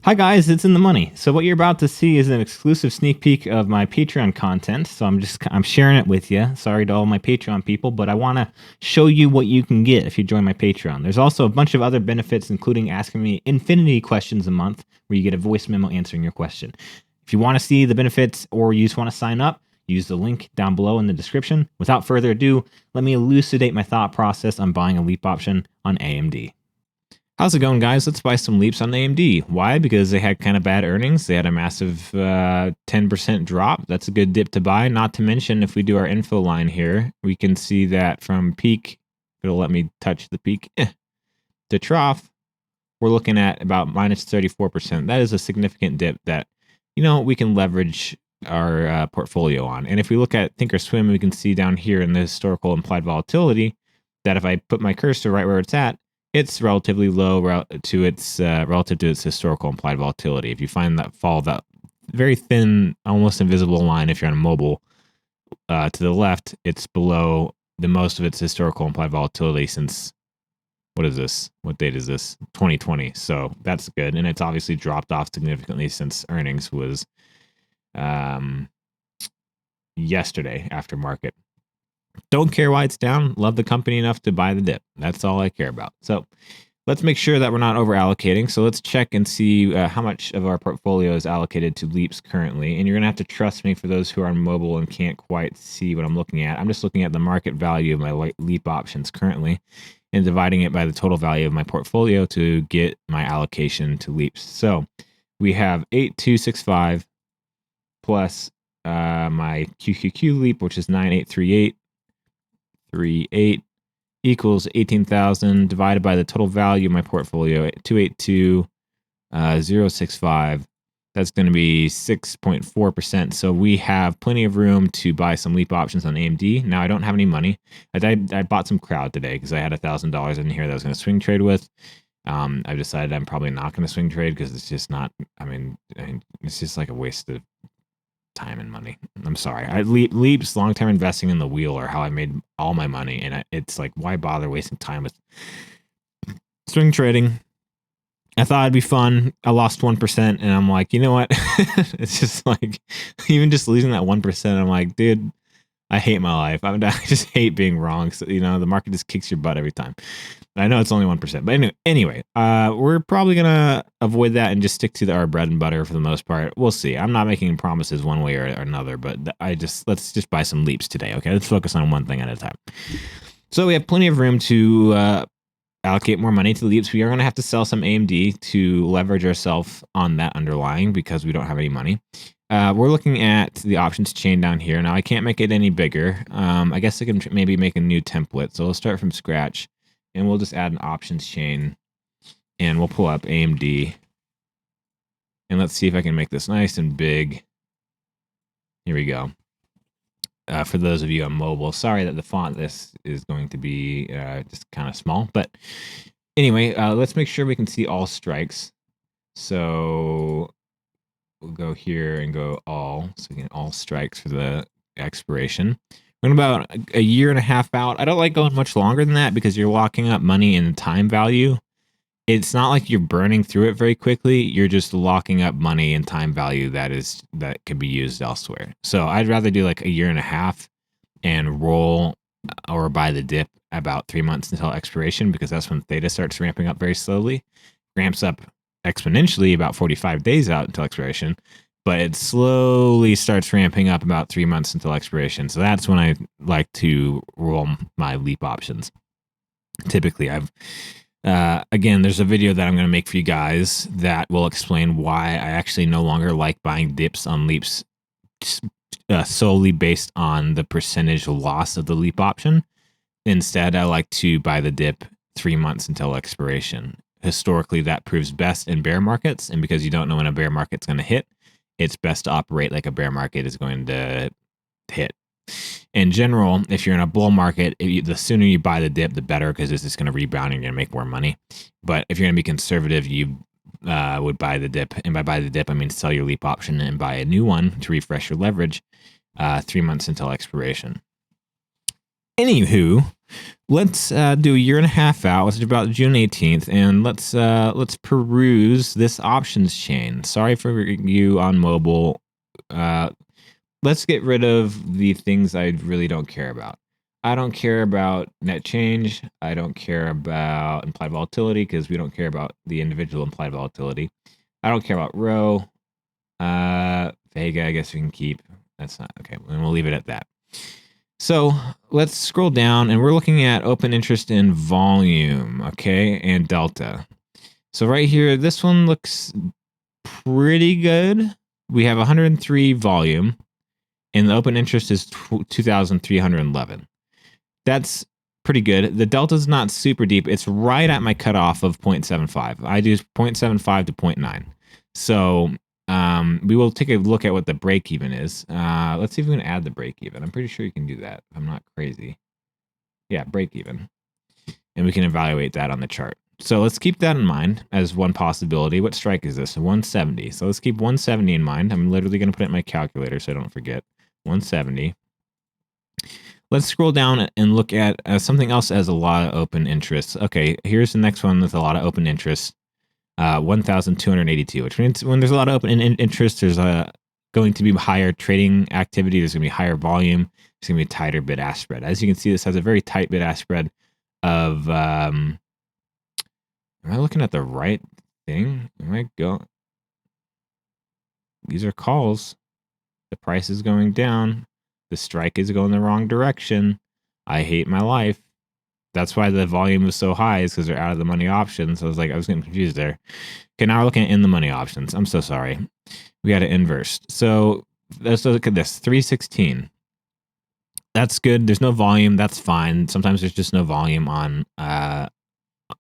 Hi guys, it's in the money. So what you're about to see is an exclusive sneak peek of my Patreon content. So I'm sharing it with you. Sorry to all my Patreon people, but I want to show you what you can get if you join my Patreon. There's also a bunch of other benefits, including asking me infinity questions a month, where you get a voice memo answering your question. If you want to see the benefits or you just want to sign up, use the link down below in the description. Without further ado, let me elucidate my thought process on buying a LEAP option on AMD. How's it going, guys? Let's buy some leaps on AMD. Why? Because they had kind of bad earnings. They had a massive 10% drop. That's a good dip to buy. Not to mention, if we do our info line here, we can see that from peak, it'll let me touch the peak, to trough, we're looking at about minus 34%. That is a significant dip that, we can leverage our portfolio on. And if we look at Thinkorswim, we can see down here in the historical implied volatility that if I put my cursor right where it's at, it's relatively low relative to its historical implied volatility. If you find that very thin, almost invisible line, if you're on a mobile, to the left, it's below the most of its historical implied volatility since, what is this? What date is this? 2020. So that's good. And it's obviously dropped off significantly since earnings was yesterday after market. Don't care why it's down. Love the company enough to buy the dip. That's all I care about. So let's make sure that we're not over allocating. So let's check and see how much of our portfolio is allocated to leaps currently. And you're going to have to trust me for those who are mobile and can't quite see what I'm looking at. I'm just looking at the market value of my leap options currently and dividing it by the total value of my portfolio to get my allocation to leaps. So we have 8265 plus my QQQ leap, which is 9838. 38 equals 18,000 divided by the total value of my portfolio at 282,065. That's going to be 6.4%. So we have plenty of room to buy some leap options on AMD. Now I don't have any money. I bought some crowd today because I had $1,000 in here that I was going to swing trade with. I've decided I'm probably not going to swing trade because it's just not. I mean, it's just like a waste of time and money. I'm sorry. Leaps long-term investing in the wheel are how I made all my money, and it's like, why bother wasting time with swing trading? I thought it'd be fun. I lost 1%, and I'm like, you know what? It's just like, even just losing that 1%, I'm like, dude, I hate my life. I just hate being wrong. So, the market just kicks your butt every time. I know it's only 1%, but anyway, we're probably going to avoid that and just stick to our bread and butter for the most part. We'll see. I'm not making promises one way or another, but let's just buy some leaps today. Okay. Let's focus on one thing at a time. So we have plenty of room to allocate more money to leaps. We are going to have to sell some AMD to leverage ourselves on that underlying because we don't have any money. We're looking at the options chain down here. Now I can't make it any bigger. I guess I can maybe make a new template. So we'll start from scratch. And we'll just add an options chain and we'll pull up AMD. And let's see if I can make this nice and big. Here we go. For those of you on mobile, sorry that the font this is going to be just kind of small. But anyway, let's make sure we can see all strikes. So we'll go here and go all. So we can all strikes for the expiration. We're about a year and a half out. I don't like going much longer than that because you're locking up money in time value. It's not like you're burning through it very quickly. You're just locking up money and time value that could be used elsewhere. So I'd rather do like a year and a half and roll or buy the dip about 3 months until expiration because that's when theta starts ramping up very slowly. Ramps up exponentially about 45 days out until expiration. But it slowly starts ramping up about 3 months until expiration. So that's when I like to roll my leap options. Typically, again, there's a video that I'm going to make for you guys that will explain why I actually no longer like buying dips on leaps solely based on the percentage loss of the leap option. Instead, I like to buy the dip 3 months until expiration. Historically, that proves best in bear markets. And because you don't know when a bear market's going to hit, it's best to operate like a bear market is going to hit. In general, if you're in a bull market, the sooner you buy the dip, the better because it's just going to rebound and you're going to make more money. But if you're going to be conservative, you would buy the dip. And by buy the dip, I mean sell your leap option and buy a new one to refresh your leverage 3 months until expiration. Anywho, let's do a year and a half out. It's about June 18th, and let's peruse this options chain. Sorry for you on mobile. Uh, let's get rid of the things I really don't care about. I don't care about net change. I don't care about implied volatility because we don't care about the individual implied volatility. I don't care about row. Vega, I guess we can keep. That's not okay. And we'll leave it at that. So let's scroll down and we're looking at open interest in volume, okay, and delta. So right here, this one looks pretty good. We have 103 volume and the open interest is 2,311. That's pretty good. The delta's not super deep. It's right at my cutoff of 0.75. I do 0.75 to 0.9. So we will take a look at what the break even is. Let's see if we can add the break even. I'm pretty sure you can do that. If I'm not crazy. Yeah, break even. And we can evaluate that on the chart. So let's keep that in mind as one possibility. What strike is this? 170. So let's keep 170 in mind. I'm literally going to put it in my calculator so I don't forget. 170. Let's scroll down and look at something else as a lot of open interest. Okay, here's the next one with a lot of open interest. 1,282, which means when there's a lot of open interest, there's going to be higher trading activity. There's going to be higher volume. There's going to be a tighter bid-ask spread. As you can see, this has a very tight bid-ask spread of, am I looking at the right thing? Am I going? These are calls. The price is going down. The strike is going the wrong direction. I hate my life. That's why the volume is so high, is because they're out of the money options. I was getting confused there. Okay, now we're looking at in the money options. I'm so sorry. We got it inverse. So let's look at this. 316. That's good. There's no volume. That's fine. Sometimes there's just no volume on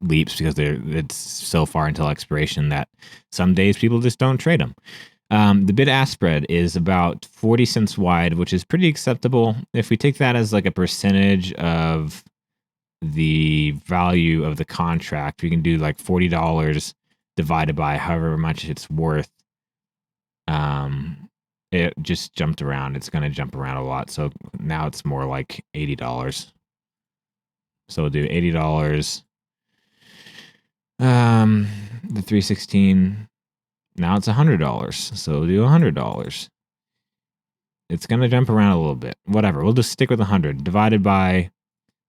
leaps because it's so far until expiration that some days people just don't trade them. The bid-ask spread is about 40 cents wide, which is pretty acceptable. If we take that as like a percentage of the value of the contract, we can do like $40 divided by however much it's worth. It just jumped around. It's going to jump around a lot. So now it's more like $80. So we'll do $80. The 316. Now it's $100. So we'll do $100. It's going to jump around a little bit. Whatever. We'll just stick with 100 divided by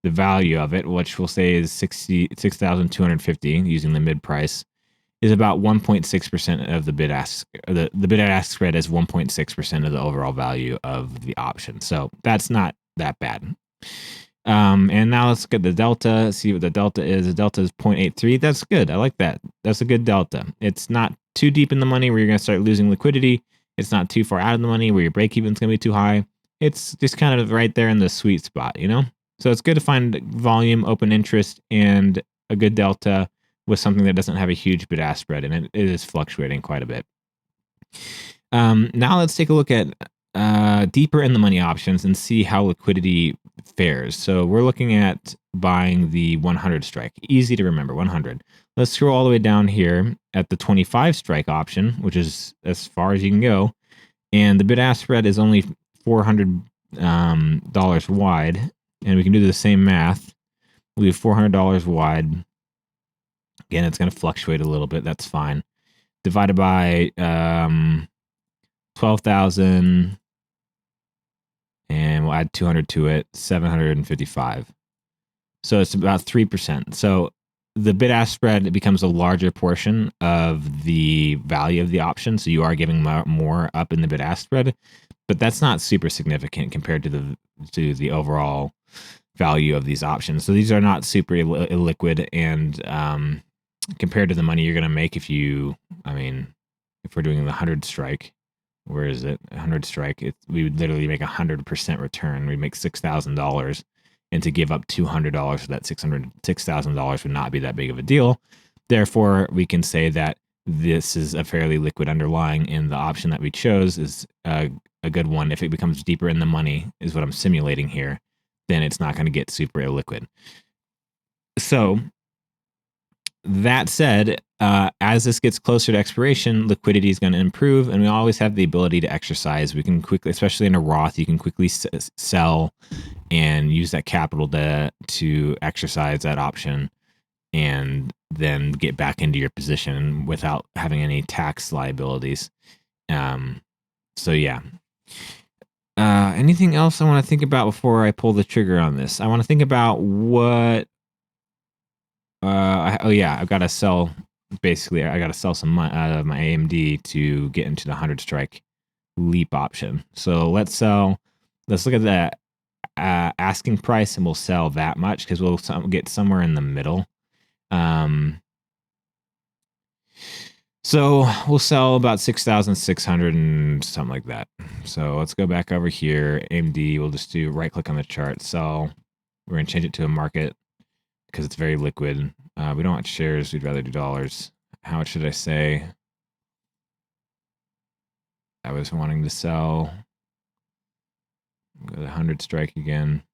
the value of it, which we'll say is 6,250 using the mid price, is about 1.6% of the bid-ask. The bid-ask spread is 1.6% of the overall value of the option. So that's not that bad. And now let's look at the delta, see what the delta is. The delta is 0.83. That's good. I like that. That's a good delta. It's not too deep in the money where you're going to start losing liquidity. It's not too far out of the money where your break even is going to be too high. It's just kind of right there in the sweet spot, you know? So it's good to find volume, open interest, and a good delta with something that doesn't have a huge bid-ask spread, and it is fluctuating quite a bit. Now let's take a look at deeper in the money options and see how liquidity fares. So we're looking at buying the 100 strike. Easy to remember, 100. Let's scroll all the way down here at the 25 strike option, which is as far as you can go. And the bid-ask spread is only $400 wide. And we can do the same math. We'll do $400 wide. Again, it's going to fluctuate a little bit. That's fine. Divided by 12,000. And we'll add 200 to it, 755. So it's about 3%. So the bid-ask spread becomes a larger portion of the value of the option. So you are giving more up in the bid-ask spread, but that's not super significant compared to the overall value of these options. So these are not super illiquid, and compared to the money you're going to make if we're doing the 100 strike, where is it? 100 strike. We would literally make 100% return. We'd make $6,000, and to give up $200 for that $6,000 would not be that big of a deal. Therefore, we can say that this is a fairly liquid underlying, and the option that we chose is a good one. If it becomes deeper in the money, is what I'm simulating here, then it's not going to get super illiquid. So that said, as this gets closer to expiration, liquidity is going to improve, and we always have the ability to exercise. We can quickly, especially in a Roth, you can quickly sell and use that capital to exercise that option and then get back into your position without having any tax liabilities. So yeah. Anything else I want to think about before I pull the trigger on this? I want to think about what. I've got to sell. Basically, I got to sell some out of my AMD to get into the 100 strike leap option. So let's sell. Let's look at the asking price, and we'll sell that much because we'll get somewhere in the middle. So we'll sell about 6,600 and something like that. So let's go back over here. AMD, we'll just do right click on the chart. So we're going to change it to a market because it's very liquid. We don't want shares. We'd rather do dollars. How much should I say? I was wanting to sell. Go to the 100 strike again.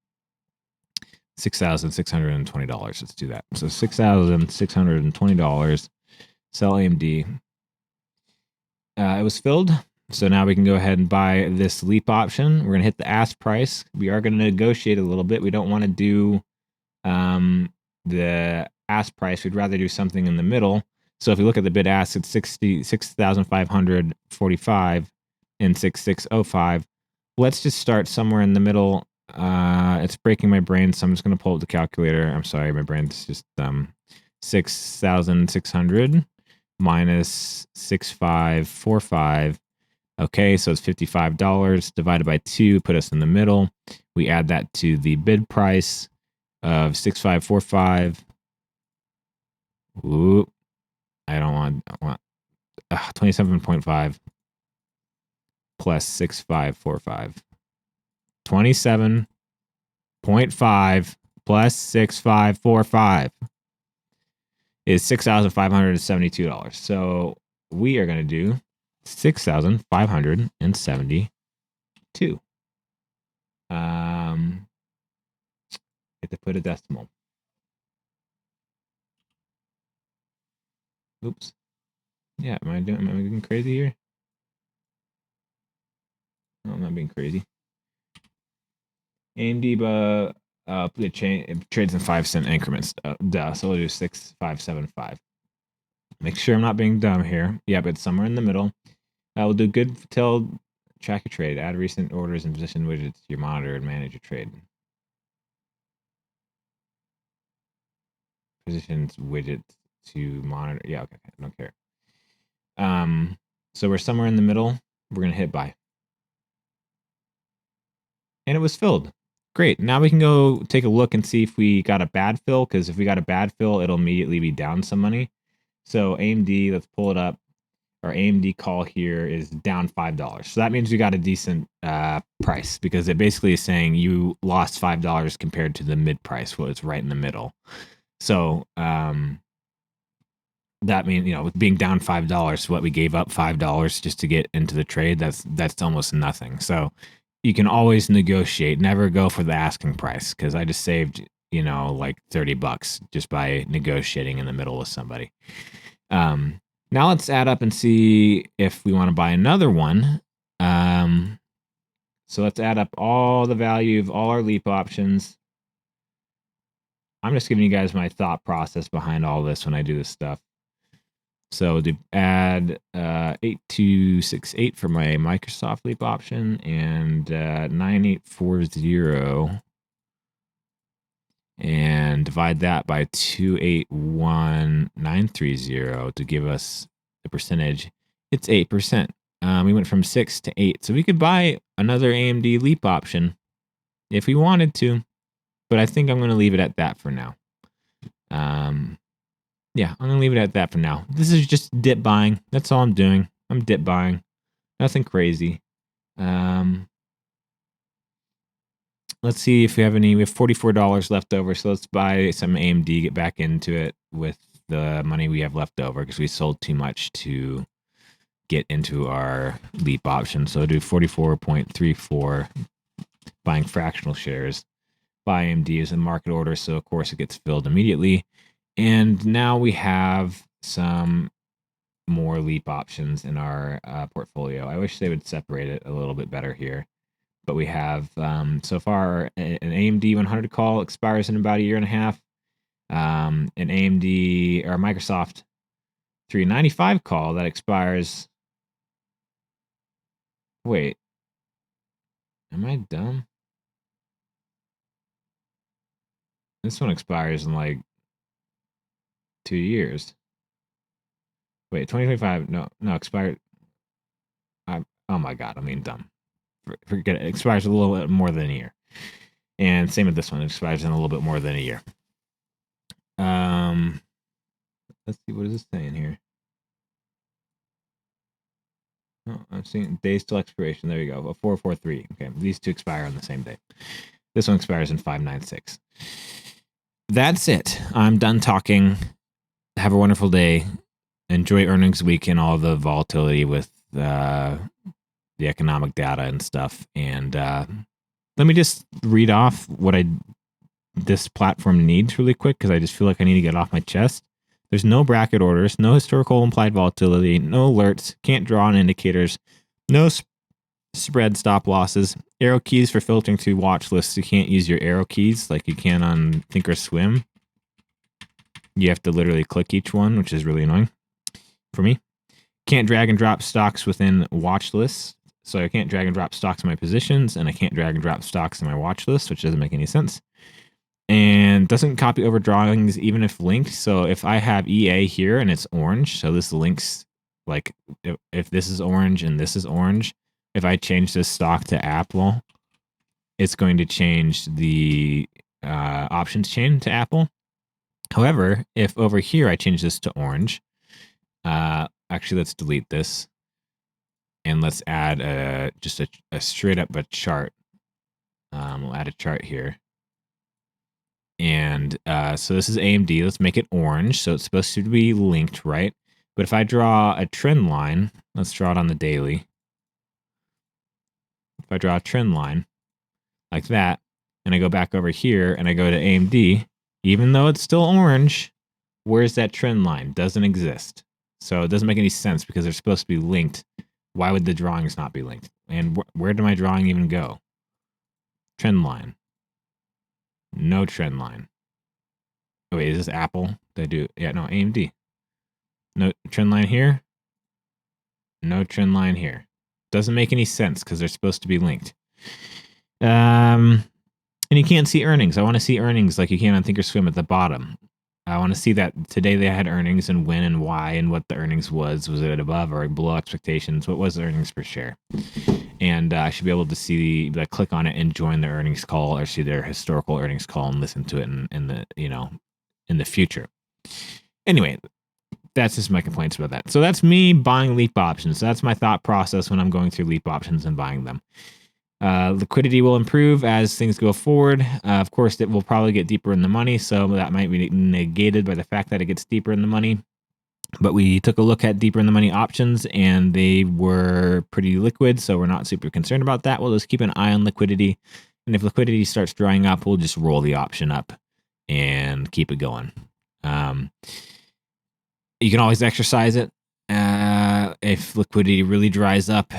$6,620. Let's do that. So $6,620. Sell AMD. It was filled. So now we can go ahead and buy this leap option. We're going to hit the ask price. We are going to negotiate a little bit. We don't want to do the ask price. We'd rather do something in the middle. So if you look at the bid ask, it's 6,545 and 6,605. Let's just start somewhere in the middle. It's breaking my brain, so I'm just going to pull up the calculator. I'm sorry, my brain's just 6,600 minus 6,545. Okay, so it's $55 divided by 2, put us in the middle. We add that to the bid price of 6,545. Ooh, I want 27.5 plus 6,545. 27.5 plus 6,545 is $6,572. So we are going to do 6,572. Get to put a decimal. Oops. Yeah, am I being crazy here? No, I'm not being crazy. AMD, it trades in 5-cent increments. Duh. So we'll do 6,575. Make sure I'm not being dumb here. Yeah, but somewhere in the middle. We'll do good till track your trade. Add recent orders and position widgets to your monitor and manage your trade. Positions widgets to monitor. Yeah, okay. I don't care. So we're somewhere in the middle. We're gonna hit buy. And it was filled. Great. Now we can go take a look and see if we got a bad fill, because if we got a bad fill, it'll immediately be down some money. So AMD, let's pull it up. Our AMD call here is down $5. So that means we got a decent price, because it basically is saying you lost $5 compared to the mid price. Well, it's right in the middle. So that means, being down $5, what we gave up $5 just to get into the trade, that's almost nothing. So you can always negotiate. Never go for the asking price, because I just saved, like $30 just by negotiating in the middle with somebody. Now let's add up and see if we want to buy another one. So let's add up all the value of all our leap options. I'm just giving you guys my thought process behind all this when I do this stuff. So to add 8268 for my Microsoft leap option and 9840 and divide that by 281930 to give us the percentage. It's 8%. We went from 6 to 8. So we could buy another AMD leap option if we wanted to, but I think I'm going to leave it at that for now. Yeah, I'm going to leave it at that for now. This is just dip buying. That's all I'm doing. I'm dip buying. Nothing crazy. Let's see if we have any. We have $44 left over. So let's buy some AMD, get back into it with the money we have left over, because we sold too much to get into our leap option. So do 44.34, buying fractional shares. Buy AMD is in market order. So of course it gets filled immediately. And now we have some more leap options in our portfolio. I wish they would separate it a little bit better here. But we have so far an AMD 100 call expires in about a year and a half. An AMD or Microsoft 395 call that expires. Wait, am I dumb? This one expires in like 2 years. Wait, 2025? No, expired. Oh my god, I mean dumb. Forget it. It expires a little bit more than a year. And same with this one. It expires in a little bit more than a year. Let's see, what is this saying here? Oh, I'm seeing days till expiration. There you go. A 443. Okay, these two expire on the same day. This one expires in 596. That's it. I'm done talking. Have a wonderful day. Enjoy earnings week and all the volatility with the economic data and stuff. And let me just read off what this platform needs really quick, because I just feel like I need to get off my chest. There's no bracket orders, no historical implied volatility, no alerts, can't draw on indicators, no spread stop losses, arrow keys for filtering through watch lists. You can't use your arrow keys like you can on Thinkorswim. You have to literally click each one, which is really annoying for me. Can't drag and drop stocks within watch lists. So I can't drag and drop stocks in my positions, and I can't drag and drop stocks in my watch list, which doesn't make any sense. And doesn't copy over drawings even if linked. So if I have EA here and it's orange, so this links, like if this is orange and this is orange, if I change this stock to Apple, it's going to change the options chain to Apple. However, if over here I change this to orange, actually let's delete this and let's add just a straight up chart. We'll add a chart here. And so this is AMD. Let's make it orange. So it's supposed to be linked, right? But if I draw a trend line, let's draw it on the daily. If I draw a trend line like that, and I go back over here and I go to AMD, even though it's still orange, where's that trend line? Doesn't exist. So it doesn't make any sense because they're supposed to be linked. Why would the drawings not be linked? And where did my drawing even go? Trend line. No trend line. Oh, wait, is this Apple? Did I do? Yeah, no, AMD. No trend line here. No trend line here. Doesn't make any sense because they're supposed to be linked. And you can't see earnings. I want to see earnings like you can on Thinkorswim at the bottom. I want to see that today they had earnings and when and why and what the earnings was. Was it above or below expectations? What was the earnings per share? And I should be able to see, click on it and join the earnings call or see their historical earnings call and listen to it in the future. Anyway, that's just my complaints about that. So that's me buying leap options. That's my thought process when I'm going through leap options and buying them. Liquidity will improve as things go forward. Of course, it will probably get deeper in the money, so that might be negated by the fact that it gets deeper in the money. But we took a look at deeper in the money options, and they were pretty liquid, so we're not super concerned about that. We'll just keep an eye on liquidity, and if liquidity starts drying up, we'll just roll the option up and keep it going. You can always exercise it if liquidity really dries up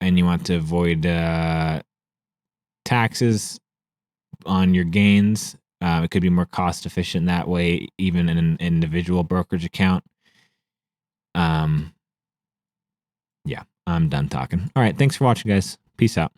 and you want to avoid taxes on your gains. It could be more cost efficient that way, even in an individual brokerage account. Yeah, I'm done talking. All right, thanks for watching, guys. Peace out.